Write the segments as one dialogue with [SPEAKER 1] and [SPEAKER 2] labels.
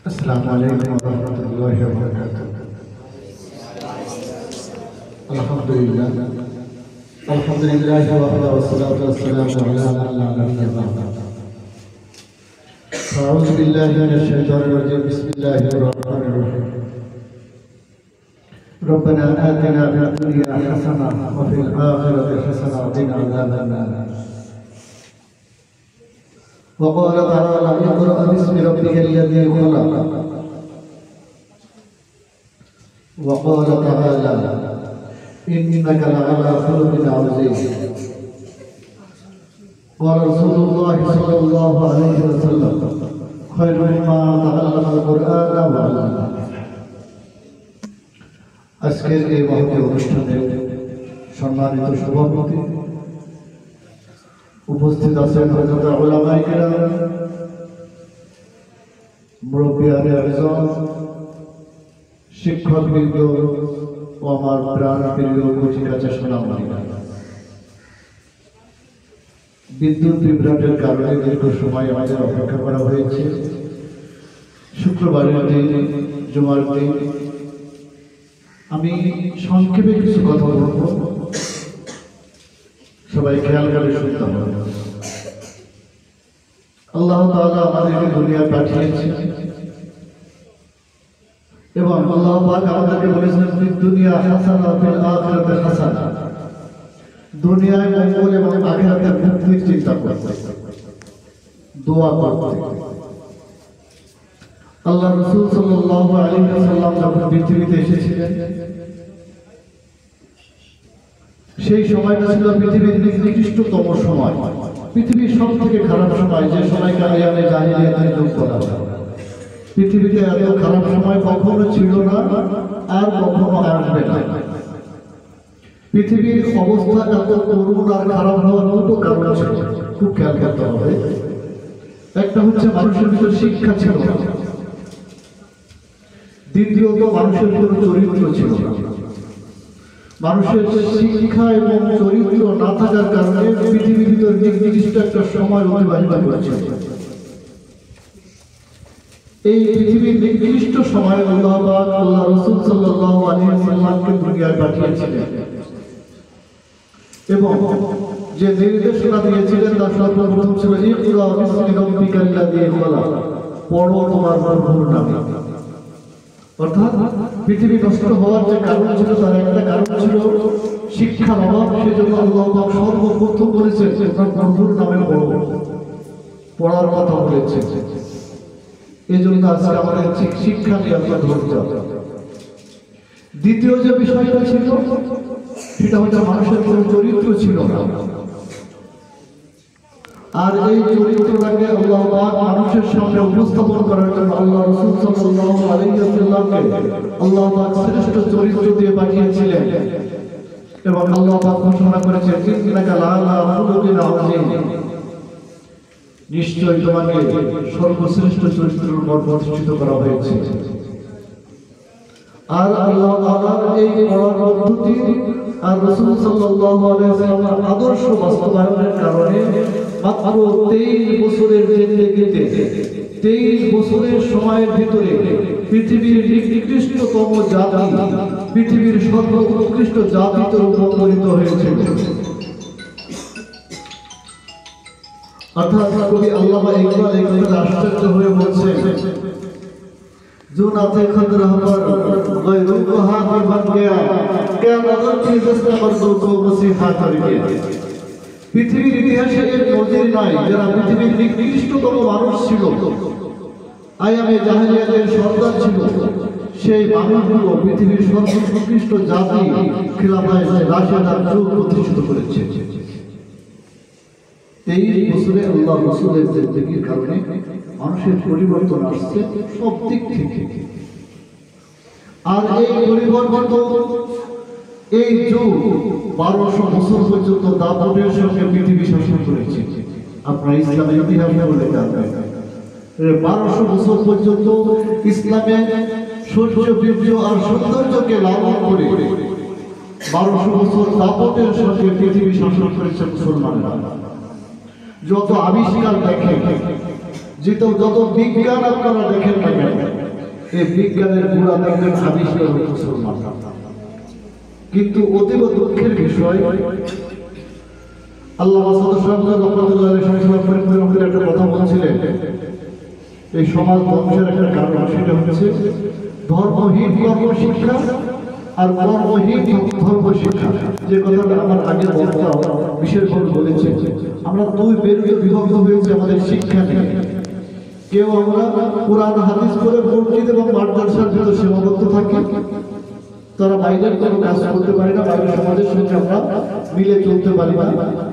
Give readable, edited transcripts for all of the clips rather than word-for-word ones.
[SPEAKER 1] अस्सलामु अलैकुम वरहमतुल्लाहि वबरकातुहू। अल्हम्दुलिल्लाह वहदा वस्सलातु वस्सलामु अला मन ला नबिय्य बअद। अऊज़ु बिल्लाहि मिनश शैतानिर रजीम। बिस्मिल्लाहिर रहमानिर रहीम। रब्बना आतिना फिद दुनिया हसनह व फिल आखिरति हसनह व क़िना अज़ाबन नार। وقال تعالى اقرأ باسم ربك الذي خلق وقال تعالى إنك لعلى خلق عظيم. قال رسول الله صلى الله عليه وسلم خير مما تعلم القرآن وعلمه. আজকের এই মহতী অনুষ্ঠানে সম্মানিত সভাপতি উপস্থিত আছেন হযরত উলামায়ে কেরাম, মুরব্বিয়ানে আযম, শিক্ষকবৃন্দ ও আমার প্রাণপ্রিয় কচিকাঁচা সোনামণিরা। বিদ্যুৎ বিভ্রাটের কারণে দীর্ঘ সময় আমাদের অপেক্ষা করা হয়েছে। শুক্রবারের দিন, জুমার দিন, আমি সংক্ষেপে কিছু কথা বলব, সবাই খেয়াল করে শুনতে হবে। আল্লাহ তাআলা আমাদেরকে দুনিয়ায় পাঠিয়েছেন এবং আল্লাহ পাক আমাদেরকে বলেছেন দুনিয়া হাসানা ফিল আখিরাতি হাসানা, দুনিয়ায় মঙ্গল এবং আখিরাতের মুক্তির চিন্তা করতে, দোয়া করতে। আল্লাহ রাসূল সাল্লাল্লাহু আলাইহি ওয়াসাল্লাম যখন পৃথিবীতে এসেছিলেন, সেই সময়টা ছিল পৃথিবীর নিকৃষ্টতম সময়, পৃথিবীর সব থেকে খারাপ সময়, যে সময়কে আয়ামে জাহিলিয়াতের যুগ বলা হয়। পৃথিবীতে এত খারাপ সময় কখনো ছিল না, আর কখনো আসবে না। পৃথিবীর অবস্থা এত করুণ আর খারাপ হওয়ার দুটো কারণ ছিল, খুব খেয়াল করতে হবে। একটা হচ্ছে মানুষের ভিতর শিক্ষা ছিল না, দ্বিতীয়ত মানুষের কোনো চরিত্র ছিল না। মানুষের শিক্ষা এবং চরিত্র না থাকার কারণে পৃথিবীর ভিতর নির্দিষ্ট একটা সময় অতিবাহিত করছে। এই পৃথিবীর নির্দিষ্ট সময় আল্লাহ পাক আল্লাহ রাসূল সাল্লাল্লাহু আলাইহি ওয়াসাল্লামকে দুনিয়ায় পাঠিয়েছিলেন এবং যে নির্দেশনা দিয়েছিলেন তার সর্বপ্রথম ছিল ইকরা বিসমি রাব্বিকাল্লাযী খলাক, পড়ো তোমার প্রভুর নামে। অর্থাৎ পৃথিবী নষ্ট হওয়ার যে কারণ ছিল, তার একটা কারণ ছিল শিক্ষার অভাব। সেজন্য আল্লাহ পাক সর্বপ্রথম বলেছেন তোমার প্রভুর নামে পড়ো, পড়ার কথা বলেছেন। এই জন্য আজকে আমাদের শিক্ষা নিয়ে আমরা ধরতে হবে। দ্বিতীয় যে বিষয়টা ছিল সেটা হচ্ছে মানুষের কোনো চরিত্র ছিল না, আর এই চরিত্রটাকে আল্লাহ পাক মানুষের সামনে উপস্থাপন করার জন্য আল্লাহ রাসূল সাল্লাল্লাহু আলাইহি ওয়াসাল্লামকে আল্লাহ পাক শ্রেষ্ঠ চরিত্র দিয়ে পাঠিয়েছিলেন এবং আল্লাহ পাক ঘোষণা করেছেন ইন্নাকা লাআলা খুলুকিন আযীম, নিশ্চয়ই তোমাকে সর্বশ্রেষ্ঠ চরিত্রের উপর প্রতিষ্ঠিত করা হয়েছে। আর আল্লাহ তাআলার এই পড়ার পদ্ধতি আর রাসূল সাল্লাল্লাহু আলাইহি ওয়াসাল্লামের আদর্শ বাস্তবায়নের কারণে মাত্র 23 বছরের জিন্দেগিতে, 23 বছরের সময়ের ভিতরে পৃথিবীর নিকৃষ্টতম জাতি, পৃথিবীর সর্বোৎকৃষ্ট জাতিতে রূপান্তরিত হয়েছে। অর্থাৎ কবি আল্লামা ইকবাল এই কথা আশ্চর্য হয়ে বলছেন, जो नाते खद रह पर गैरों को हाथ बन गया, क्या नजर थी जिसने मर्दों को मसीहा कर दिया। পৃথিবীর ইতিহাসে এর নজির নাই, যারা পৃথিবীর নিকৃষ্টতম মানুষ ছিল, আয়ামে জাহেলিয়াতের সর্দার ছিল, সেই মানুষগুলো পৃথিবীর সর্বোৎকৃষ্ট জাতি খিলাফায়ে রাশিদার যুগ প্রতিষ্ঠিত করেছে। 23 বছরে আল্লাহ রাসূলের জিন্দেগির কারণে মানুষের পরিবর্তন আসছে সব দিক থেকে। আর এই পরিবর্তন, এই যুগ 1200 বছর পর্যন্ত দাপটের সঙ্গে পৃথিবী শাসন করেছে। আপনারা ইসলামের ইতিহাস বলে জানবেন, 1200 বছর পর্যন্ত ইসলামে শৌর্য, বীর্য আর সৌন্দর্যকে লালন করে 1200 বছর দাপটের সঙ্গে পৃথিবী শাসন করেছে মুসলমানরা। যত আবিষ্কার দেখে, যেহেতু যত বিজ্ঞান আপনারা দেখেন না কেন, এই বিজ্ঞানের গোড়া দেখবেন আবিষ্কার হল মুসলমান। কিন্তু অতীব দুঃখের বিষয়, আল্লাহ একটা কথা বলছিলেন, এই সমাজ ধ্বংসের একটা কারণ সেটা হচ্ছে ধর্মহীন কর্মশিক্ষা আর কর্মহীন ধর্ম শিক্ষা। যে কথাটা আমার আগে বক্তা বিশেষভাবে বলেছে, আমরা দুই বেরোতে বিভক্ত হয়েছে আমাদের শিক্ষা নিয়ে। কেউ আমরা কোরআন হাদিস করে মসজিদ এবং মাদ্রাসার ভিতরে সীমাবদ্ধ থাকি, তারা বাইরের কোনো কাজ করতে পারে না, বাইরের সমাজের সঙ্গে আমরা মিলে চলতে পারি না।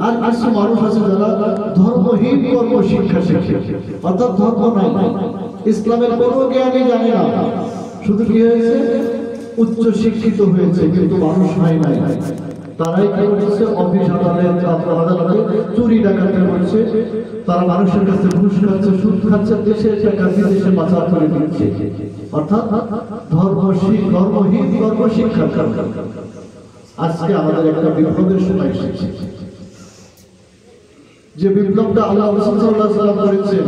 [SPEAKER 1] আর কিছু মানুষ আছে যারা ধর্মহীন কর্ম শিক্ষা শেখে, অর্থাৎ ধর্ম নাই, ইসলামের কোনো জ্ঞানই জানে না, শুধু কি হয়েছে উচ্চ শিক্ষিত হয়েছে কিন্তু মানুষ হয় নাই। তারাই কি করছে, অফিস আদালতে চুরি ডাকাতি করছে, তারা মানুষের কাছে ঘুষ খাচ্ছে, সুদ খাচ্ছে, দেশের টাকা বিদেশে পাচার করে দিচ্ছে, অর্থাৎ ধর্মহীন কর্ম শিক্ষার কারণে আজকে আমাদের একটা বিপ্লবের সময় এসেছে। যে বিপ্লবটা আল্লাহ রাসূল সাল্লাল্লাহু আলাইহি ওয়াসাল্লাম করেছেন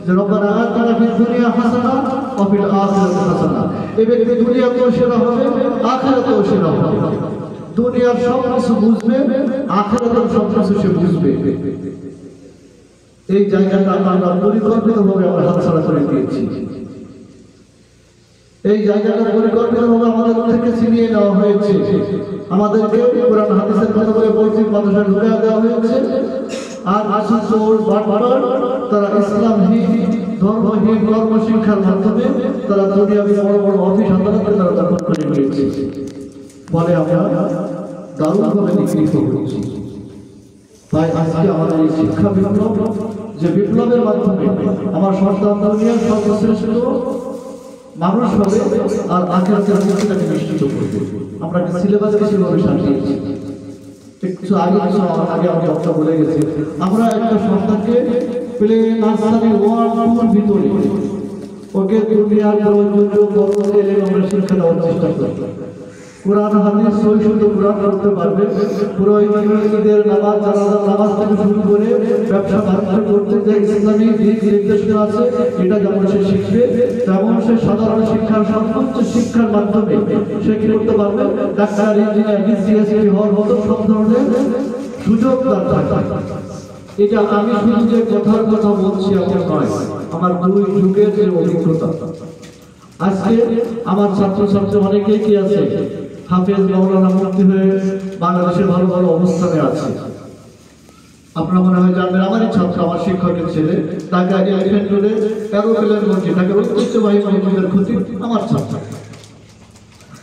[SPEAKER 1] যে রব্বানা আতিনা ফিদ দুনিয়া হাসানা ওয়া ফিল আখিরাতি হাসানা, এই ব্যক্তি দুনিয়াতেও সেরা হবে, আখিরাতেও সেরা হবে। দুনিয়ার সব কিছু বুঝবে, আখিরাতের সব কিছু সে বুঝবে। এই জায়গাটা আমরা পরিকল্পিতভাবে আমরা হাতছাড়া করে দিয়েছি। এই জায়গাটা পরিকল্পিতভাবে আমাদের থেকে ছিনিয়ে নেওয়া হয়েছে। আমাদেরকে কোরআন হাদিসের কথা বলে বলছি মাদ্রাসায় ঢুকিয়ে দেওয়া হয়েছে। আর আসল তারা ইসলামহীন ধর্মহীন কর্মশিক্ষার মাধ্যমে তারা দুনিয়াবি বড় বড় অফিস আদালতকে তারা দখল করে নিয়েছে। ফলে আমরা দারুণভাবে নিগৃহীত হচ্ছি। তাই আজকে আমাদের এই শিক্ষা বিপ্লব, যে বিপ্লবের মাধ্যমে আমার সন্তান দুনিয়ার সর্বশ্রেষ্ঠ মানুষ হবে আর আখিরাতের মুক্তিটাকে নিশ্চিত করবে, আমরা সিলেবাসকে সেভাবে সাজিয়েছি। একটু আগে আমার বক্তা বলে গেছে, আমরা একটা সন্তানকে প্লে নার্সারি 1-2 ভিতরে ওকে দুনিয়ার প্রয়োজনীয় বড় এলে আমরা শিক্ষা দেওয়ার চেষ্টা করি। কোরআন হাদিস সহি শুদ্ধ কোরআন করতে পারবে, পুরোহিতদের নামাজ জানাজার নামাজ থেকে শুরু করে ব্যবসা বাণিজ্য করতে যে ইসলামী দিক নির্দেশনা আছে এটা যেমন সে শিখবে, তেমন সে সাধারণ শিক্ষার সর্বোচ্চ শিক্ষার মাধ্যমে সে কি করতে পারবে, ডাক্তার, ইঞ্জিনিয়ার, বিসিএসপি হওয়ার মতো সব ধরনের সুযোগ তার থাকবে। এটা আমি শুধু যে কথার কথা বলছি এমন নয়, আমার দুই যুগের যে অভিজ্ঞতা। আজকে আমার ছাত্রছাত্রী অনেকেই কি আছে, হাফেজ মাওলানা মুফতি হয়ে বাংলাদেশের ভালো ভালো অবস্থানে আছে। আপনারা মনে হয় জানবেন, আমারই ছাত্র, আমার শিক্ষকের ছেলে, ঢাকা এলিফ্যান্ট রোডে এরোপ্লেন মসজিদ, ঢাকা ঐতিহ্যবাহী মসজিদের খতিব আমার ছাত্র।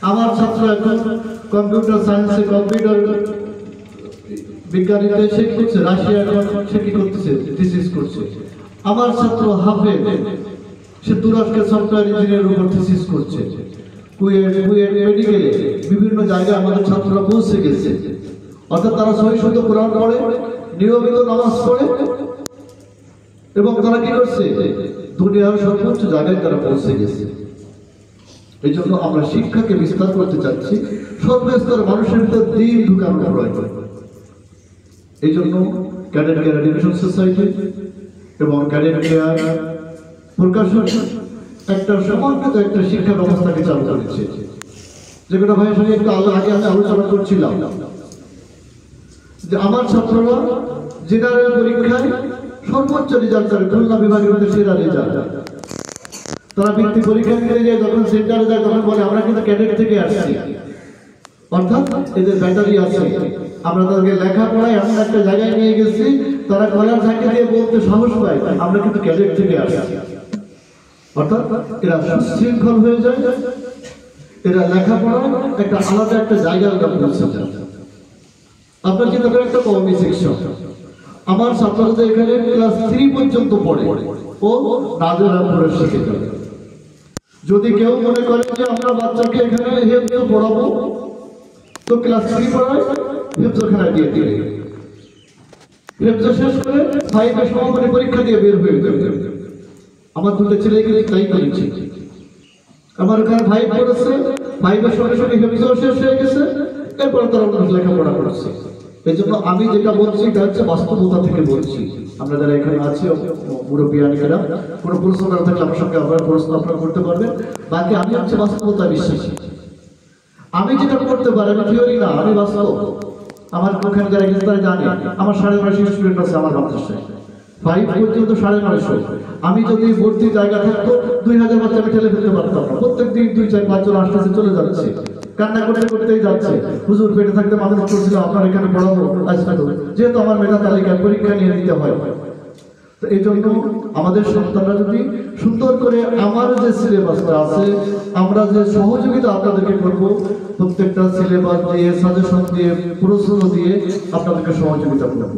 [SPEAKER 1] আমার ছাত্র এখন কম্পিউটার সায়েন্সে, কম্পিউটার বিজ্ঞানীতে সে করছে, রাশিয়া এখন সে কি করতেছে, থিসিস করছে। আমার ছাত্র হাফেজ, সে তুরস্কের সফটওয়্যার ইঞ্জিনিয়ারের উপর থিসিস করছে। কুয়েট মেডিকেলে বিভিন্ন জায়গায় আমাদের ছাত্ররা পৌঁছে গেছে। অর্থাৎ তারা সহি শুদ্ধ কোরআন পড়ে, নিয়মিত নামাজ পড়ে এবং তারা কি করছে, দুনিয়ার সর্বোচ্চ জায়গায় তারা পৌঁছে গেছে। এই জন্য আমরা শিক্ষাকে বিস্তার করতে চাচ্ছি, সর্বস্তরের মানুষের ভিতরে দিন ঢুকানো প্রয়োজন। এই জন্য ক্যাডেট কেয়ার এডুকেশন সোসাইটি এবং ক্যাডেট কেয়ার প্রকাশন একটা সমন্বিত একটা শিক্ষা ব্যবস্থাকে চালু করেছে। যেটা ভাইয়ের সঙ্গে একটু আগে আমি আলোচনা করছিলাম যে আমার ছাত্ররা জেনারেল পরীক্ষায় সর্বোচ্চ রেজাল্ট করে, খুলনা বিভাগের মধ্যে সেরা রেজাল্ট। তারা বৃত্তি পরীক্ষা দিতে যায়, যখন সেন্টারে যায় তখন বলে আমরা কিন্তু ক্যাডেট থেকে আসছি, অর্থাৎ এদের ব্যাটারি আছে। আমরা তাদেরকে লেখাপড়ায় এমন একটা জায়গায় নিয়ে গেছি, তারা কলার ঝাঁকি দিয়ে বলতে সাহস পায় আমরা কিন্তু ক্যাডেট থেকে আসছি। অর্থাৎ এরা সুশৃঙ্খল হয়ে যায়, এরা লেখাপড়া একটা আলাদা একটা জায়গায় পৌঁছে যায়। আপনার চিন্তা করেন একটা কওমি সেকশন, আমার ছাত্ররা এখানে ক্লাস 3 পর্যন্ত পড়ে, ও নাজেরাপুরের সাথে যাবে। যদি কেউ মনে করে যে আমরা বাচ্চাকে এখানে হেফজ পড়াবো, তো ক্লাস 3 পড়ায় হেফজখানায় দিয়ে দিলে হেফজ শেষ করে 5 এর সমাপনী পরীক্ষা দিয়ে বের হয়ে যাবে। আমার দুটো ছেলে এখানে তাই করেছে। আমার ওখানে 5 পড়েছে, 5 এর সঙ্গে সঙ্গে হেফজ শেষ হয়ে গেছে, এরপর তারা লেখাপড়া করছে এই জন্য আমি যেটা বলছি এটা হচ্ছে বাস্তবতা থেকে বলছি। আমরা যারা এখানে আছি মুরব্বিয়ানেরা, কোনো প্রশ্ন করা থাকলে আমার সঙ্গে আপনারা প্রশ্ন আপনারা করতে পারবেন। বাকি আমি হচ্ছে বাস্তবতা বিশ্বাসী। আমি যেটা করতে পারি আমি থিওরি না, আমি বাস্তব। আমার ওখানে যারা গেছে তারা জানে আমার 950 স্টুডেন্ট আছে আমার মাদ্রাসায়, 5 পর্যন্ত 950। আমি যদি ভর্তি জায়গা থাকতো 2000 বাচ্চা আমি ঠেলে ফেলতে পারতাম না। প্রত্যেকদিন 2-4-5 জন আসতেছে, চলে যাচ্ছে, কান্না করতে করতেই যাচ্ছে। হুজুর পেটে থাকতে মানুষ করছিল আপনার এখানে পড়াবো আজকে, যেহেতু আমার মেধা তালিকায় পরীক্ষা নিয়ে দিতে হয়। তো এই জন্য আমাদের সন্তানরা যদি সুন্দর করে আমার যে সিলেবাসটা আছে, আমরা যে সহযোগিতা আপনাদেরকে করব, প্রত্যেকটা সিলেবাস দিয়ে, সাজেশন দিয়ে, প্রশ্ন দিয়ে আপনাদেরকে সহযোগিতা করব।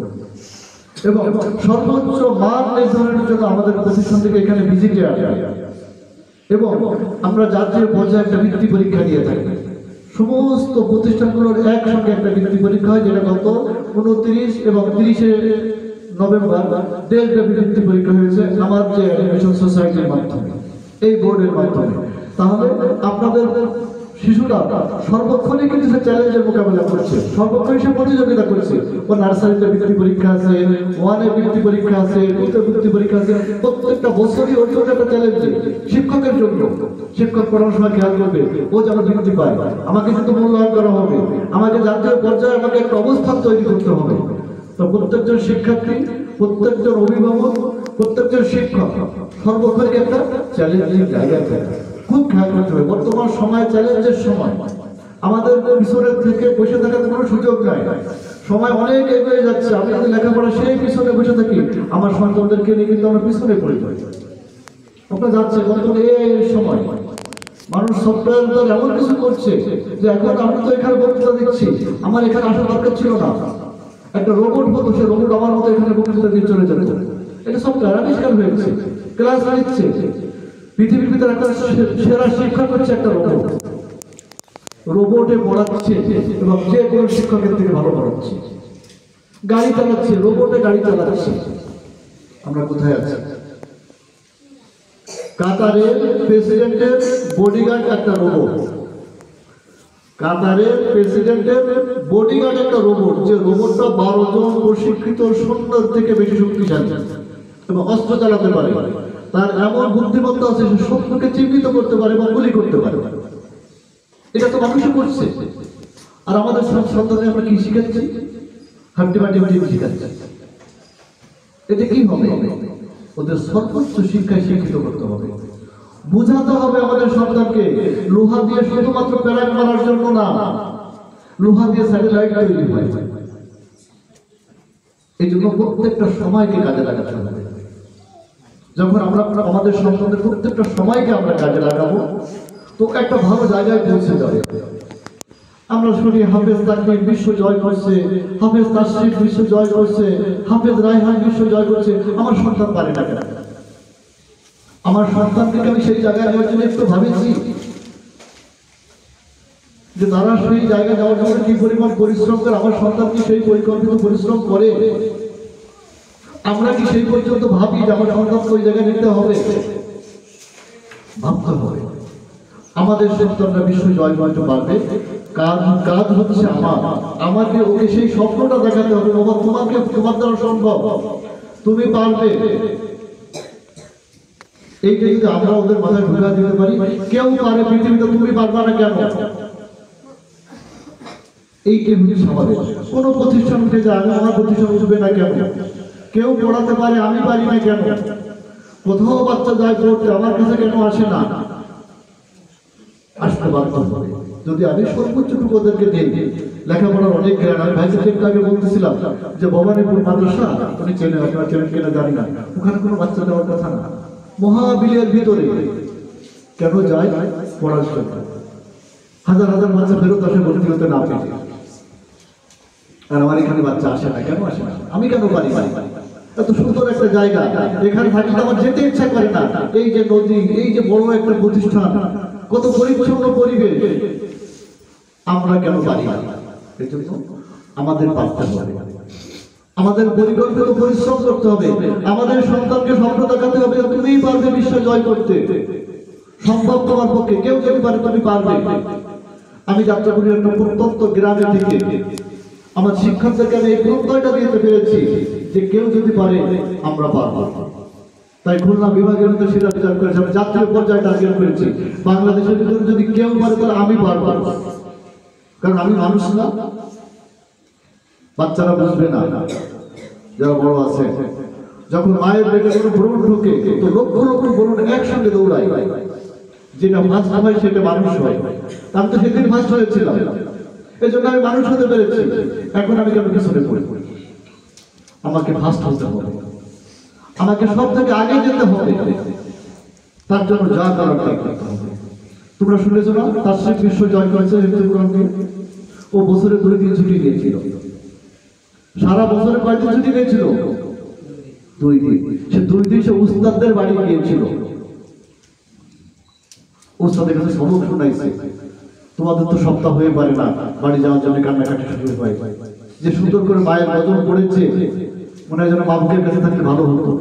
[SPEAKER 1] এবং সর্বোচ্চ মান নির্ধারণের জন্য আমাদের প্রতিষ্ঠান থেকে এখানে ভিজিটে আসে এবং আমরা জাতীয় পর্যায়ে একটা বৃত্তি পরীক্ষা নিয়ে থাকি। সমস্ত প্রতিষ্ঠানগুলোর একসঙ্গে একটা বৃত্তি পরীক্ষা হয়, যেটা গত 29 এবং 30 নভেম্বর দেশব্যাপী বৃত্তি পরীক্ষা হয়েছে আমার যে অ্যাডমিশন সোসাইটির মাধ্যমে, এই বোর্ডের মাধ্যমে। তাহলে আপনাদের শিশুরা সর্বক্ষণই কিন্তু সে চ্যালেঞ্জের মোকাবেলা করছে, সর্বক্ষণই সে প্রতিযোগিতা করছে। ও নার্সারিতে বৃত্তি পরীক্ষা আছে, 1-এ বৃত্তি পরীক্ষা আছে, 2-তে বৃত্তি পরীক্ষা আছে। প্রত্যেকটা বছরই ওর জন্য একটা চ্যালেঞ্জ শিক্ষকের জন্য। শিক্ষক পড়ানোর সময় খেয়াল করবে ও যেন বৃত্তি পায়, আমাকে কিন্তু মূল্যায়ন করা হবে, আমাকে জাতীয় পর্যায়ে আমাকে একটা অবস্থান তৈরি করতে হবে। তো প্রত্যেকজন শিক্ষার্থী, প্রত্যেকজন অভিভাবক, প্রত্যেকজন শিক্ষক সর্বক্ষণিক একটা চ্যালেঞ্জিং জায়গায় থাকে, খুব খেয়াল করতে হবে। বর্তমান সময় চ্যালেঞ্জের সময়, আমাদের পিছনের থেকে বসে থাকার কোনো সুযোগ নাই। সময় অনেক এগিয়ে যাচ্ছে। আমি যদি লেখাপড়া সেই পিছনে বসে থাকি, আমার সন্তানদেরকে নিয়ে কিন্তু আমরা পিছনে পড়ে যাই। আপনার যাচ্ছে বর্তমান এই সময় মানুষ সফটওয়্যার এমন কিছু করছে যে এখন আমি তো এখানে বক্তৃতা দিচ্ছি, আমার এখানে আসার দরকার ছিল না। একটা রোবট হতো, সে রোবট আমার মতো এখানে বক্তৃতা দিয়ে চলে যেত। এটা সফটওয়্যার আবিষ্কার হয়েছে, ক্লাস নিচ্ছে। পৃথিবীর ভিতরে একটা সেরা শিক্ষক হচ্ছে একটা রোবট। রোবটে পড়াচ্ছে এবং যে কোনো শিক্ষকের থেকে ভালো পড়াচ্ছে। গাড়ি চালাচ্ছে, রোবটে গাড়ি চালাচ্ছে। আমরা কোথায় আছি? কাতারের প্রেসিডেন্টের বডিগার্ড একটা রোবট। কাতারের প্রেসিডেন্টের বডিগার্ড একটা রোবট, যে রোবটটা 12 জন প্রশিক্ষিত সৈন্যের থেকে বেশি শক্তিশালী এবং অস্ত্র চালাতে পারে। তার এমন বুদ্ধিমত্তা আছে, সে শত্রুকে চিহ্নিত করতে পারে এবং গুলি করতে পারে। এটা তো মানুষই করছে। আর আমাদের সন্তানদের আমরা কি শিখাচ্ছি? হাড্ডি মাটি শিখাচ্ছি। এতে কি হবে? ওদের সর্বোচ্চ শিক্ষায় শিক্ষিত করতে হবে, বুঝাতে হবে আমাদের সন্তানকে লোহা দিয়ে শুধুমাত্র প্যারাক মারার জন্য না, লোহা দিয়ে স্যাটেলাইট তৈরি হয়। এই জন্য প্রত্যেকটা সময়কে কাজে লাগাতে হবে। যখন আমরা আমাদের সন্তানদের প্রত্যেকটা সময়কে আমরা কাজে লাগাবো, তো একটা ভালো জায়গায় পৌঁছে যাবে। আমরা শুনি হাফেজ তাকবীর বিশ্ব জয় করছে, হাফেজ তাশরিফ বিশ্ব জয় করছে, হাফেজ রায়হান বিশ্ব জয় করছে। আমার সন্তান পারে না কেন? আমার সন্তানকে আমি সেই জায়গায় যাওয়ার জন্য একটু ভাবেছি যে তারা সেই জায়গায় যাওয়ার জন্য কি পরিমাণ পরিশ্রম করে? আমার সন্তান কি সেই পরিকল্পিত পরিশ্রম করে? আমরা কি সেই পর্যন্ত ভাবি যে আমার সন্তানকে ওই জায়গায় নিতে হবে? ভাবতে হবে। আমাদের সন্তানরা বিশ্ব জয় করতে পারবে, কাজ হচ্ছে আমাকে ওকে সেই স্বপ্নটা দেখাতে হবে। তোমার দ্বারা সম্ভব, তুমি পারবে। এইটা যদি আমরা ওদের মাথায় ঢুকা দিতে পারি, কেউ পারে পৃথিবীতে, তুমি পারবা না কেন? এইটাই হচ্ছে সমাজে। কোন প্রতিষ্ঠান উঠে যায়, আমার প্রতিষ্ঠান উঠবে না কেন? কেউ পড়াতে পারে, আমি পারি না কেন? কোথাও বাচ্চা যায় পড়তে, আমার কাছে কেন আসে না? আসতে বাধ্য হবে যদি আমি সর্বোচ্চটুকু ওদেরকে দিই। লেখাপড়ার অনেক জ্ঞান। আমি ভাইসে আগে বলতেছিলাম যে ভবানীপুর মাদ্রাসা, উনি চেনে, আপনারা চেনেন কিনা জানি না, ওখানে কোনো বাচ্চা দেওয়ার কথা না। মহাবিলের ভিতরে কেন যায়? পড়ার জন্য। হাজার হাজার বাচ্চা ফেরত আসে ভর্তি হতে না পেরে। আর আমার এখানে বাচ্চা আসে না, কেন আসে না? আমি কেন পারি? এত সুন্দর একটা জায়গা, এখানে থাকি আমার যেতে ইচ্ছা করে না। এই যে নদী, এই যে বড় একটা প্রতিষ্ঠান, কত পরিচ্ছন্ন পরিবেশ, আমরা কেন পারি? এই জন্য আমাদের পারতে হবে, আমাদের পরিকল্পিত পরিশ্রম করতে হবে, আমাদের সন্তানকে স্বপ্ন দেখাতে হবে তুমিই পারবে বিশ্ব জয় করতে। সম্ভব তোমার পক্ষে, কেউ যদি পারে তুমি পারবে। আমি যাত্রাপুরের একটা প্রত্যন্ত গ্রামে থেকে আমার শিক্ষকদেরকে আমি এই প্রত্যয়টা দিতে পেরেছি যে কেউ যদি পারে আমরা পারবো। তাই খুলনা বিভাগের মধ্যে সেটা বিচার করেছি, আমি জাতীয় পর্যায়ে টার্গেট করেছি বাংলাদেশের ভিতরে যদি কেউ পারে তাহলে আমি পারবো, কারণ আমি মানুষ না। বাচ্চারা বুঝবে না, যারা বড় আছে, যখন মায়ের পেটে কোনো ভ্রমণ ঢোকে তো লক্ষ লক্ষ ভ্রমণ একসঙ্গে দৌড়ায়, যেটা ফার্স্ট হয় সেটা মানুষ হয়। আমি তো সেদিন ফার্স্ট হয়েছিলাম, এই জন্য আমি মানুষ হতে পেরেছি। এখন আমি কেন পিছনে পড়ে? আমাকে ফার্স্ট হতে হবে, আমাকে সব থেকে আগে যেতে হবে, তার জন্য যা করার তাই করতে হবে। তোমরা শুনেছো না, তার সে বিশ্ব জয় করেছে ও বছরে 2 দিন ছুটি নিয়েছিল। সারা বছরে কয়দিন ছুটি নিয়েছিল? 2 দিন। সে 2 দিন সে উস্তাদদের বাড়ি গিয়েছিল, উস্তাদের কাছে সবক শোনাইছে। তোমাদের তো সপ্তাহ হয়ে পারে না বাড়ি যাওয়ার জন্য কান্নাকাটি শুরু হয়, যে সুন্দর করে মায়ের গজল পড়েছে, মনে হয় যেন মা বুকের কাছে থাকলে ভালো হতো।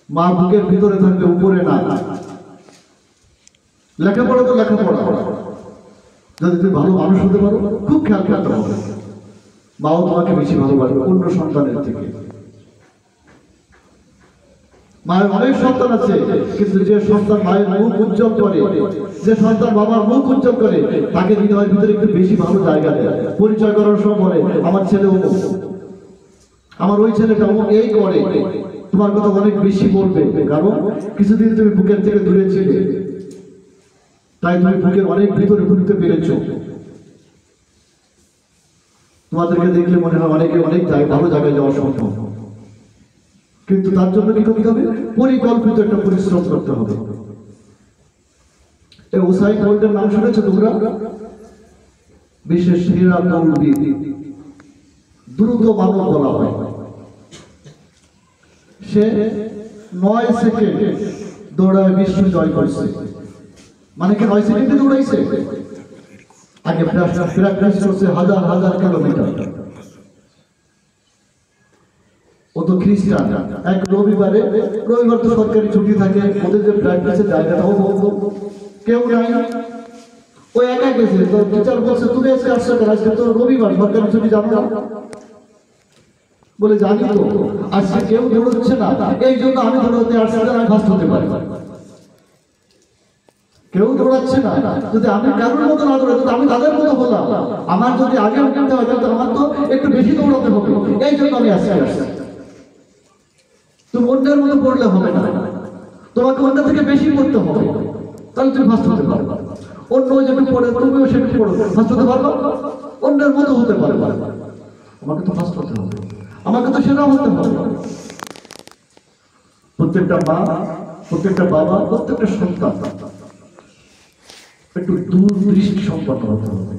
[SPEAKER 1] মা বুকের ভিতরে থাকবে, উপরে না। লেখাপড়া তো লেখাপড়া, যদি তুমি ভালো মানুষ হতে পারো খুব খেয়াল করতে হবে, মাও তোমাকে বেশি ভালোবাসবে অন্য সন্তানের থেকে। মায়ের অনেক সন্তান আছে, কিন্তু যে সন্তান মায়ের মুখ উজ্জ্বল করে, যে সন্তান বাবার মুখ উজ্জ্বল করে, তাকে হৃদয়ের ভিতরে একটু বেশি ভালো জায়গা দেয়। পরিচয় করার সময় বলে আমার ছেলে ও, আমার ওই ছেলেটা ও এই করে, তোমার কথা অনেক বেশি বলবে, কারণ কিছুদিন তুমি বুকের থেকে দূরে ছিলে, তাই তুমি বুকের অনেক ভিতরে ঢুকতে পেরেছো। তোমাদেরকে দেখলে মনে হয় অনেকে অনেক ভালো জায়গায় যাওয়া সম্ভব, কিন্তু তার জন্য কি করতে হবে? পরিকল্পিত একটা পরিশ্রম করতে হবে। এই উসাইন বোল্টের নাম শুনেছো তোমরা? বিশ্বের সেরা দৌড়বিদ, দ্রুত মানব বলা হয়। সে 9 সেকেন্ড দৌড়ায় বিশ্ব জয় করেছে। মানে কি 9 সেকেন্ডে দৌড়াইছে? আগে প্র্যাকটিস করছে হাজার হাজার কিলোমিটার। ও তো খ্রিস্টান, এক রবিবার তো সরকারি ছুটি থাকে, ওদের যে প্র্যাকটিসের জায়গাটা কেউ নাই, ও একা গেছে। তো টিচার বলছে তুমি আজকে আসছো কেন? আজকে তো রবিবার, সরকারি ছুটি, জানো না? বলে জানি তো, আজকে কেউ দৌড়চ্ছে না, এই জন্য আমি দৌড়াতে আসছি, আমি ফার্স্ট হতে পারি। কেউ দৌড়াচ্ছে না, যদি আমি কারোর মতো না দৌড়াতে আমি তাদের মতো হলাম। আমার যদি আগে উঠতে হয় তাহলে আমার তো একটু বেশি দৌড়াতে হবে, এই জন্য আমি আজকে আসছি। তুমি অন্যের মতো পড়লে হবে না, তোমাকে অন্য থেকে বেশি পড়তে হবে, তাহলে তুমি ফার্স্ট হতে পারবে। অন্য যেটুকু পড়ে তুমিও সেটুকু পড়ো, ফার্স্ট হতে পারবো, অন্যের মতো হতে পারবে। আমাকে তো ফার্স্ট হতে হবে, আমাকে তো সেরা হতে হবে। প্রত্যেকটা মা, প্রত্যেকটা বাবা, প্রত্যেকটা সন্তান একটু দূরদৃষ্টি সম্পন্ন হতে হবে,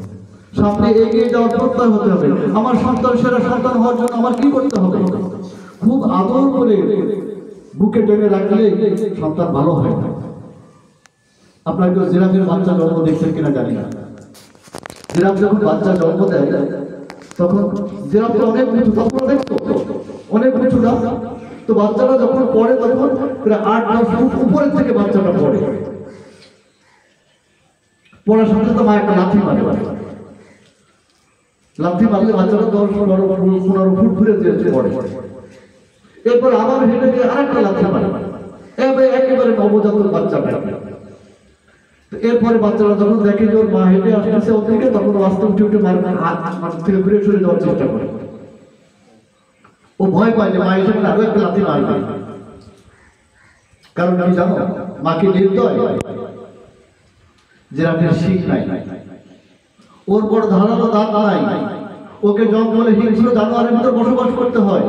[SPEAKER 1] সামনে এগিয়ে যাওয়ার প্রত্যয় হতে হবে। আমার সন্তান সেরা সন্তান হওয়ার জন্য আমার কি করতে হবে? খুব আদর করে বুকে টেনে রাখলে সন্তান ভালো হয় না। আপনার কেউ জিরাফের বাচ্চা জন্ম দেখছেন কিনা জানি না। জিরাফ যখন বাচ্চা জন্ম দেয় তখন জিরাফটা অনেক উঁচু, তখন দেখতো অনেক উঁচু না, তো বাচ্চাটা যখন পড়ে তখন প্রায় 8-10 ফুট উপরের থেকে বাচ্চাটা পড়ে। পড়ার সাথে তো মা একটা লাথি মারে, লাথি মারলে বাচ্চাটা 10-15 ফুট ঘুরে পড়ে। এরপর আবার হেঁটে গিয়ে আরেকটা লাথি মারে, একেবারে নবজাতক বাচ্চাটা। এরপরে বাচ্চারা যখন দেখে যে ওর মা হেঁটে আসতেছে ওর দিকে, তখন আস্তে উঠে উঠে হাত থেকে ঘুরে সরে যাওয়ার চেষ্টা করে। ও ভয় পায় যে মা এসে আরো একটা লাথি মারবে, কারণ আমি জানো মাকে নির্দয়, জিরাফের শিং নাই, ওর বড় ধারালো দাঁত নাই, ওকে জঙ্গলে হিংস্র জানোয়ারের ভিতর বসবাস করতে হয়।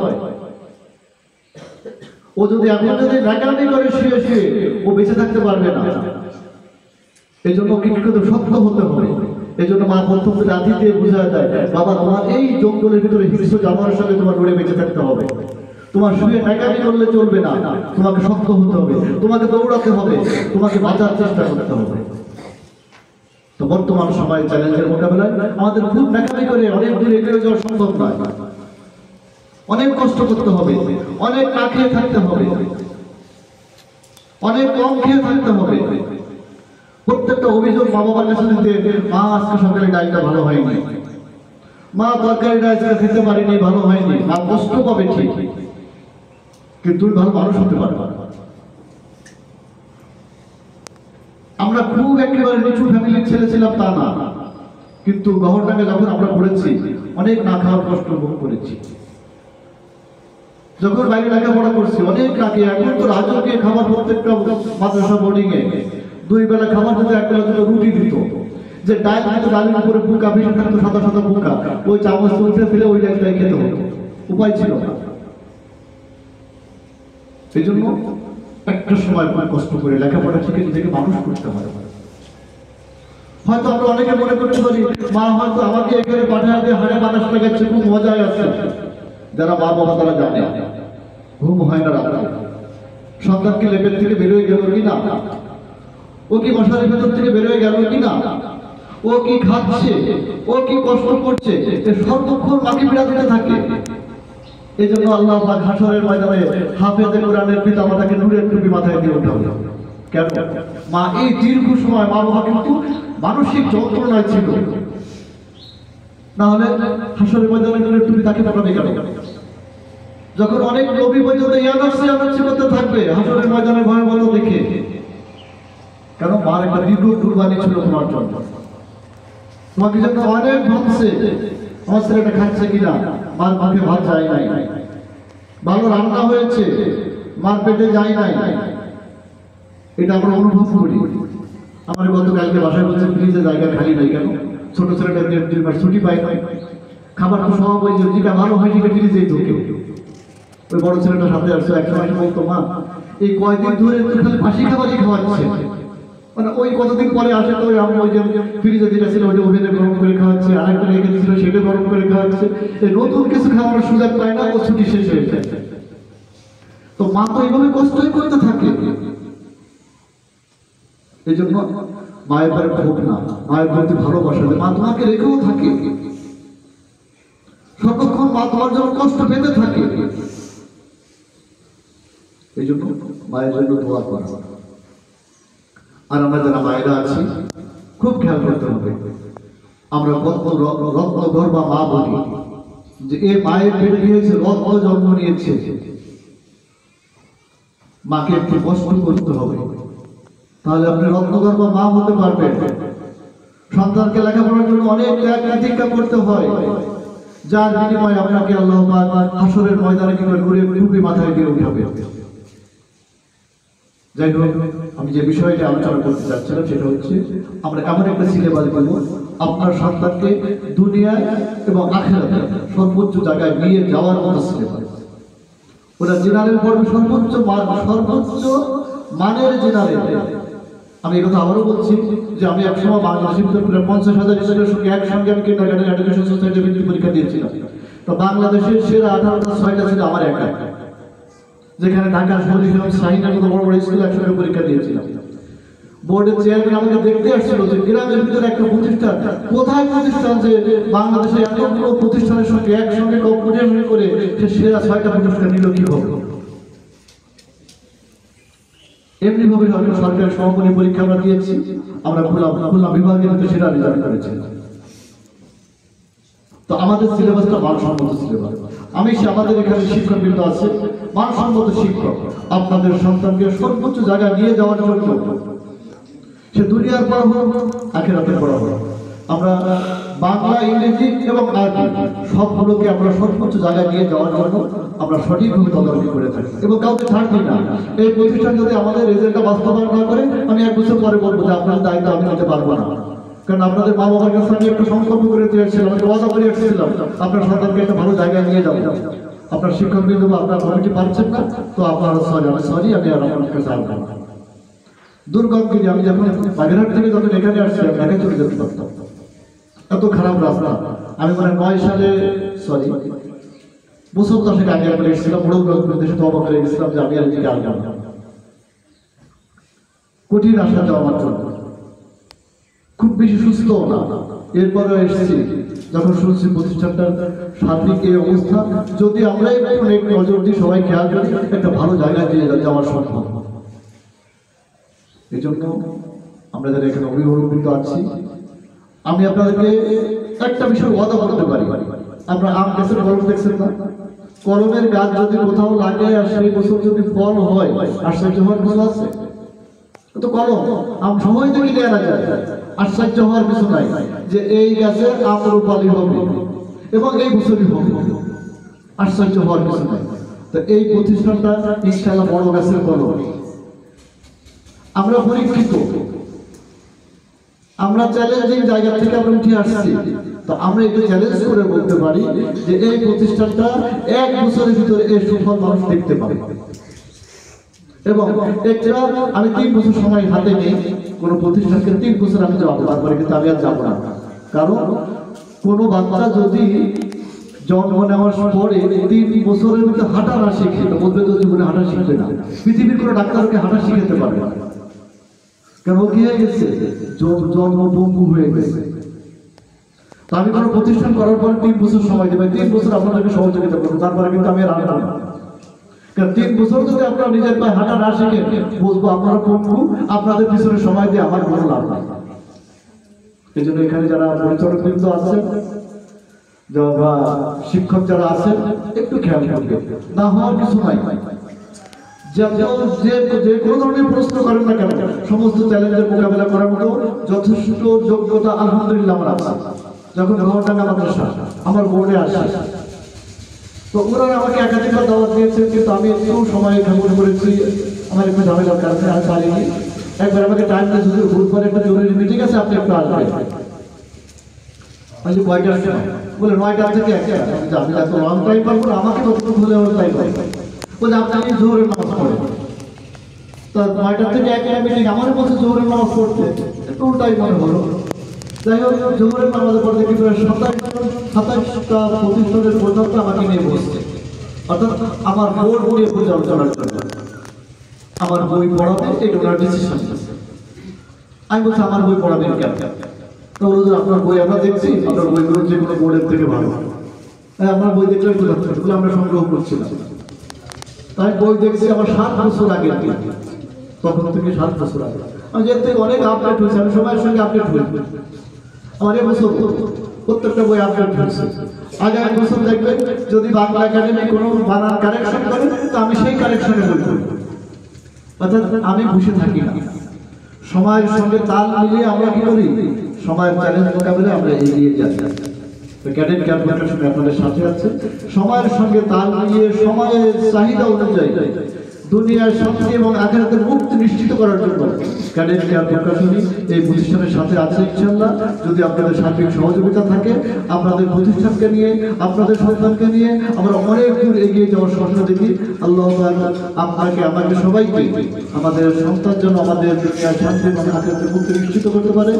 [SPEAKER 1] ও যদি এখন যদি ন্যাকামি করে শুয়ে শুয়ে ও বেঁচে থাকতে পারবে না। এই জন্য ওকে কি করতে শক্ত হতে হবে। এই জন্য মা প্রথম রাতি দিয়ে বুঝায় দেয়, বাবা তোমার এই জঙ্গলের ভিতরে হিংস্র জানোয়ারের সঙ্গে তোমার লড়ে বেঁচে থাকতে হবে, তোমার শুয়ে ন্যাকামি করলে চলবে না, তোমাকে শক্ত হতে হবে, তোমাকে দৌড়াতে হবে, তোমাকে বাঁচার চেষ্টা করতে হবে। তো বর্তমান সময় চ্যালেঞ্জের মোকাবেলায় আমাদের খুব ন্যাকামি করে অনেক দূর এগিয়ে যাওয়া সম্ভব নয়। অনেক কষ্ট করতে হবে, অনেক না খেয়ে থাকতে হবে, অনেক কম খেয়ে থাকতে হবে। প্রত্যেকটা অভিযোগ মা বাবার কাছে দিতে, মা আজকে সকালে ডালটা ভালো হয়নি, মা তরকারিটা আজকে খেতে পারিনি, ভালো হয়নি, মা কষ্ট পাবে ঠিক, কিন্তু তুমি ভালো মানুষ হতে পারবে। আমরা খুব একেবারে নিচু ফ্যামিলির ছেলে ছিলাম তা না, কিন্তু গহরডাঙ্গে যখন আমরা পড়েছি অনেক না খাওয়ার কষ্ট ভোগ করেছি। যখন বাইরে লেখাপড়া করছি অনেক আগে, এখন তো রাজকীয় খাবার প্রত্যেকটা মাদ্রাসা বোর্ডিং এ 2 বেলা খাবার দিতে, 1 বেলা দুটো রুটি দিত, যে ডাল দিত, ডালের উপরে বুকা বেশি থাকতো, সাদা সাদা বুকা, ওই চামচ উল্টে ফেলে ওই ডালটাই খেতে হতো, উপায় ছিল না। সেই জন্য একটা সময় কষ্ট করে লেখাপড়া শিখে নিজেকে মানুষ করতে হয়। হয়তো আমরা অনেকে মনে করতে পারি মা হয়তো আমাকে এখানে পাঠায় দিয়ে হাড়ে বাতাস লাগাচ্ছে, খুব মজায় আছে। যারা মা বাবা তারা জানে ঘুম হয় না রাতে, সন্তানকে লেপের থেকে বেরোয় গেল কিনা, ও কি মশারির ভেতর থেকে বেরোয় গেল কিনা, ও কি খাচ্ছে, ও কি কষ্ট করছে, সর্বক্ষণ মাকে পীড়া দিতে থাকে। এই জন্য আল্লাহ পাক হাশরের ময়দানে হাফেজে কোরআনের পিতামাতাকে নূরের টুপি মাথায় দিয়ে উঠাবে। কেন? মা এই দীর্ঘ সময় মা বাবা কিন্তু মানসিক যন্ত্রণায় ছিল, না হলে হাশরের ময়দানে নূরের টুপি তাকে পড়াবে কেন? যখন অনেক নবী পর্যন্ত ইয়ানাফসি করতে থাকবে হাশরের ময়দানে ভয়াবহ দেখে, কেন? মার একটা দীর্ঘ কুরবানি ছিল তোমার জন্য, তোমাকে জন্য অনেক ভাবছে আমার ছেলেটা খাচ্ছে কিনা, মার মুখে ভাত যায় নাই, ভালো রান্না হয়েছে মার পেটে যায় নাই, এটা আমরা অনুভব করি। আমার গতকালকে বাসায় বলছে ফ্রিজে জায়গা খালি নাই কেন? ছোট ছেলেটা 1.5 মাস ছুটি পায় না, খাবার তো সব ওই যেটা ভালো হয় সেটা ফ্রিজেই ঢোকে। ওই বড় ছেলেটা সাথে আসছে, একটা মাসে বলতো মা এই কয়দিন ধরে তো খালি বাসি খাবারই খাওয়াচ্ছে, মানে ওই কতদিন পরে আসে তো আমরা ওই যে ফ্রিজে যেটা ছিল ওইটা ওভেনে গরম করে খাওয়াচ্ছে, আরেকটা রেখে দিয়েছিল সেটা গরম করে খাওয়াচ্ছে, এই নতুন কিছু খাওয়ানোর সুযোগ পায় না, ও ছুটি শেষ হয়ে যায়। তো মা তো এইভাবে কষ্টই করতে থাকে। এই জন্য মায়ের পরে ক্ষোভ না, মায়ের প্রতি ভালোবাসা, মা তোমাকে রেখেও থাকে, সর্বক্ষণ মা তোমার জন্য কষ্ট পেতে থাকে। এই জন্য মায়ের জন্য দোয়া করা। আর আমরা যারা মায়েরা আছি খুব খেয়াল করতে হবে, আমরা রত্নঘর বা মা বলি যে এই মায়ের পেটে নিয়েছে, রত্ন জন্ম নিয়েছে, মাকে একটু কষ্ট করতে হবে, তাহলে আপনি রত্নঘর বা মা হতে পারবেন। সন্তানকে লেখাপড়ার জন্য অনেক ত্যাগ প্রতিজ্ঞা করতে হয়, যার বিনিময়ে আপনাকে আল্লাহ পাক হাশরের ময়দানে কিংবা নূরের টুপি মাথায় দিয়ে উঠাবে। যাই হোক, আমি যে বিষয়টা আলোচনা করতে চাচ্ছিলাম সেটা হচ্ছে আমরা এমন একটা সিলেবাস বলবো আপনার সন্তানকে দুনিয়ায় এবং আখিরাতে সর্বোচ্চ জায়গায় নিয়ে যাওয়ার মতো সিলেবাস। ওরা জেনারেল পড়বে সর্বোচ্চ মানের জেনারেল। আমি এই কথা আবারও বলছি যে আমি একসময় বাংলাদেশের ভিতরে 50,000 স্কুলের সঙ্গে একসঙ্গে আমি কিন্ডারগার্টেন এডুকেশন সোসাইটির বৃত্তি পরীক্ষা দিয়েছিলাম। তো বাংলাদেশের সেরা 18টা 6টা ছিল আমার একা, যেখানে ঢাকা শহীদ শাহিনের মতো বড় বড় স্কুলে একসঙ্গে পরীক্ষা দিয়েছিলাম। বোর্ডের চেয়ারম্যান আমাকে দেখতে আসছিল যে গ্রামের ভিতরে একটা প্রতিষ্ঠান, কোথায় প্রতিষ্ঠান যে বাংলাদেশে এতগুলো প্রতিষ্ঠানের সঙ্গে একসঙ্গে কম্পিটিশন করে সে সেরা 6টা প্রতিষ্ঠান নিল কিভাবে। এমনি ভাবে সরকারের সমাপনী পরীক্ষা আমরা দিয়েছি, আমরা খুলনা বিভাগের ভিতরে সেটা রেজাল্ট করেছি। তো আমাদের সিলেবাসটা মানসম্মত সিলেবাস। আমি আমাদের এখানে শিক্ষকবৃন্দ আছে মানসম্মত শিক্ষক, আপনাদের সন্তানকে সর্বোচ্চ জায়গায় নিয়ে যাওয়ার জন্য, সে দুনিয়ার পড়া হোক আখিরাতের পড়া হোক, আমরা বাংলা, ইংরেজি এবং আরবি সবগুলোকে আমরা সর্বোচ্চ জায়গায় নিয়ে যাওয়ার জন্য আমরা সঠিকভাবে তদারকি করে থাকি এবং কাউকে ছাড় দিই না। এই প্রতিষ্ঠান যদি আমাদের রেজাল্টটা বাস্তবায়ন না করে আমি 1 বছর পরে বলবো যে আপনার দায়িত্ব আমি নিতে পারবো না, কারণ আপনাদের মা বাবার কাছে আমি একটা সংকল্প করে দিয়েছিলাম, আমি ওয়াদা করে এসেছিলাম আপনার সন্তানকে একটা ভালো জায়গায় নিয়ে যাবো। আপনার শিক্ষকবৃন্দ বা আপনার কমিটি পারছেন না, তো আপনারা সরি আমি আর আপনার কাছে আসবো না। দুর্গমগিরি আমি যখন বাগেরহাট থেকে যখন এখানে আসছি আমি ঢাকায় চলে যেতে পারতাম, এত খারাপ রাস্তা। আমি মানে 9 সালে বছর 10 আগে আমরা এসেছিলাম, বড় দেশে তো অবাক হয়ে গেছিলাম যে আমি আর এদিকে আসলাম না। কঠিন রাস্তা যাওয়া আমার জন্য, খুব বেশি সুস্থ না। এরপরে এসেছি যখন শুনছি প্রতিষ্ঠানটার সার্বিক এই অবস্থা, যদি আমরা একটু নজর দিই, সবাই খেয়াল করি, একটা ভালো জায়গায় দিয়ে যাওয়া সম্ভব। এই জন্য আমরা যারা এখানে অভিভাবক আছি, আমি আপনাদেরকে একটা বিষয় ওয়াদা করতে পারি, আমরা আম গাছের কলম দেখছেন না, কলমের গাছ যদি কোথাও লাগে আর সেই বছর যদি ফল হয় আশ্চর্য হওয়ার কিছু আছে? তো কলম আম সময় থেকে নিয়ে আনা যায়, আশ্চর্য হওয়ার কিছু নাই যে এই গাছের আম রূপালী হবে এবং এই বছরই হবে, আশ্চর্য হওয়ার কিছু নাই। তো এই প্রতিষ্ঠানটা ইনশাআল্লাহ বড় গাছের কলম। আমরা পরীক্ষিত, আমরা চ্যালেঞ্জিং জায়গা থেকে আমরা উঠে আসছি, তো আমরা একটু চ্যালেঞ্জ করে বলতে পারি যে এই প্রতিষ্ঠানটা 1 বছরের ভিতরে এর সুফল মানুষ দেখতে পাবে। এবং এটা আমি 3 বছর সময় হাতে নেই, কোনো প্রতিষ্ঠানকে 3 বছর আমি যাবো, তারপরে কিন্তু আমি আর যাবো না। কারণ কোনো বাচ্চা যদি জন্ম নেওয়ার পরে 3 বছরের মধ্যে হাঁটা না শিখে, বলবে তো জীবনে হাঁটা শিখবে না। পৃথিবীর কোনো ডাক্তারকে হাঁটা শিখাতে পারবে না, কারণ ও কি হয়ে গেছে, জন্ম পঙ্গু হয়ে গেছে। তো আমি কোনো প্রতিষ্ঠান করার পর 3 বছর সময় দেবে, 3 বছর আপনাদেরকে সহযোগিতা করবো, তারপরে কিন্তু আমি আর আনবো না। কারণ 3 বছর যদি আপনারা নিজের পায়ে হাঁটা না শিখে, বুঝবো আপনারা পঙ্গু, আপনাদের পিছনে সময় দিয়ে আমার কোনো লাভ নাই। এই জন্য এখানে যারা পরিচালক বৃন্দ আছেন বা শিক্ষক যারা আছেন একটু খেয়াল করবেন, না হওয়ার কিছু নাই। যে কোনো ধরনের প্রশ্ন করেন না কেন, সমস্ত চ্যালেঞ্জের মোকাবেলা করার মতো যথেষ্ট যোগ্যতা আলহামদুলিল্লাহ আমার আছে। যখন ঘটনা মাদ্রাসা আমার বোর্ডে আসে, তো ওরা আমাকে একাধিকবার দাওয়াত দিয়েছে, কিন্তু আমি একটু সময় ঠাকুর করেছি, আমার একটু ঝামেলার কারণে আমি পারিনি। একবার আমাকে টাইম দিয়েছে, বুধবার একটা জরুরি মিটিং আছে, আপনি একটু আসবেন। আমি কয়টার সময় বলে 9টা থেকে 1টা। আমি এত লং টাইম পাবো না, আমাকে ততটুকু হলে আমার টাইম পাবো। বলে আপনি জোহরের নামাজ পড়েন, তো 9টা থেকে 1টা মিটিং, আমার বলছে জোহরের নামাজ পড়তে, একটু টাইম মনে হলো। যাই হোক, জোহরের নামাজের পর দেখি 27টা প্রতিষ্ঠানের পর্যন্ত আমাকে নিয়ে বসছে, অর্থাৎ আমার বোর্ড নিয়ে পরিচালনার জন্য আমার বই পড়াবে, এটা ওনার ডিসিশন। আমি বলছি আমার বই পড়াবেন কেন? তো বলছে আপনার বই আমরা দেখছি, আপনার বইগুলো যে কোনো বোর্ডের থেকে ভালো। হ্যাঁ, আপনার বই দেখলে বলে আমরা সংগ্রহ করছিলাম। তাই বই দেখছি আমার 7 বছর আগে, তখন থেকে 7 বছর আগে। আমি যে থেকে অনেক আপডেট হয়েছে, আমি সময়ের সঙ্গে আপডেট হয়েছে। আমার এবছর প্রত্যেকটা বই আপডেট হয়েছে। আগে 1 বছর দেখবেন যদি বাংলা একাডেমি কোনো বানান কারেকশন করে, তো আমি সেই কারেকশনে বই পড়ি। অর্থাৎ আমি বসে থাকি না, সময়ের সঙ্গে তাল মিলিয়ে আমরা কি করি, সময়ের চ্যালেঞ্জ মোকাবেলায় আমরা এগিয়ে যাই। ক্যাডেট ক্যাম্পের সঙ্গে আপনাদের সাথে আছে, সময়ের সঙ্গে তাল মিলিয়ে সময়ের চাহিদা অনুযায়ী দুনিয়ার শান্তি এবং আখিরাতের মুক্তি নিশ্চিত করার জন্য ক্যাডেট ক্যাম্পের এই প্রতিষ্ঠানের সাথে আছে ইনশাআল্লাহ। যদি আপনাদের সার্বিক সহযোগিতা থাকে, আপনাদের প্রতিষ্ঠানকে নিয়ে, আপনাদের সন্তানকে নিয়ে আমরা অনেক দূর এগিয়ে যাওয়ার স্বপ্ন দেখি। আল্লাহ আপনাকে, আমাকে, সবাইকে আমাদের সন্তান যেন আমাদের দুনিয়ার শান্তি এবং আখিরাতের মুক্তি নিশ্চিত করতে পারে।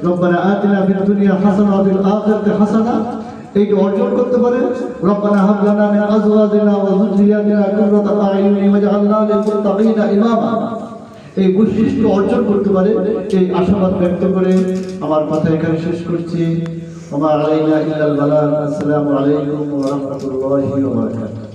[SPEAKER 1] রব্বানা আতিনা ফিদ দুনিয়া হাসানা ওয়া ফিল আখিরাতি হাসানা, এইটা অর্জন করতে পারে। রব্বানা হাব লানা মিন আজওয়াজিনা ওয়া যুররিয়াতিনা কুররাতা আ'ইউনি ওয়াজআলনা লিল মুত্তাকিনা ইমামা, এই বৈশিষ্ট্য অর্জন করতে পারে, এই আশাবাদ ব্যক্ত করে আমার কথা এখানে শেষ করছি। ওয়া মা আলাইনা ইল্লাল বালাগ। আসসালামু আলাইকুম ওয়া রাহমাতুল্লাহি ওয়া বারাকাতুহু।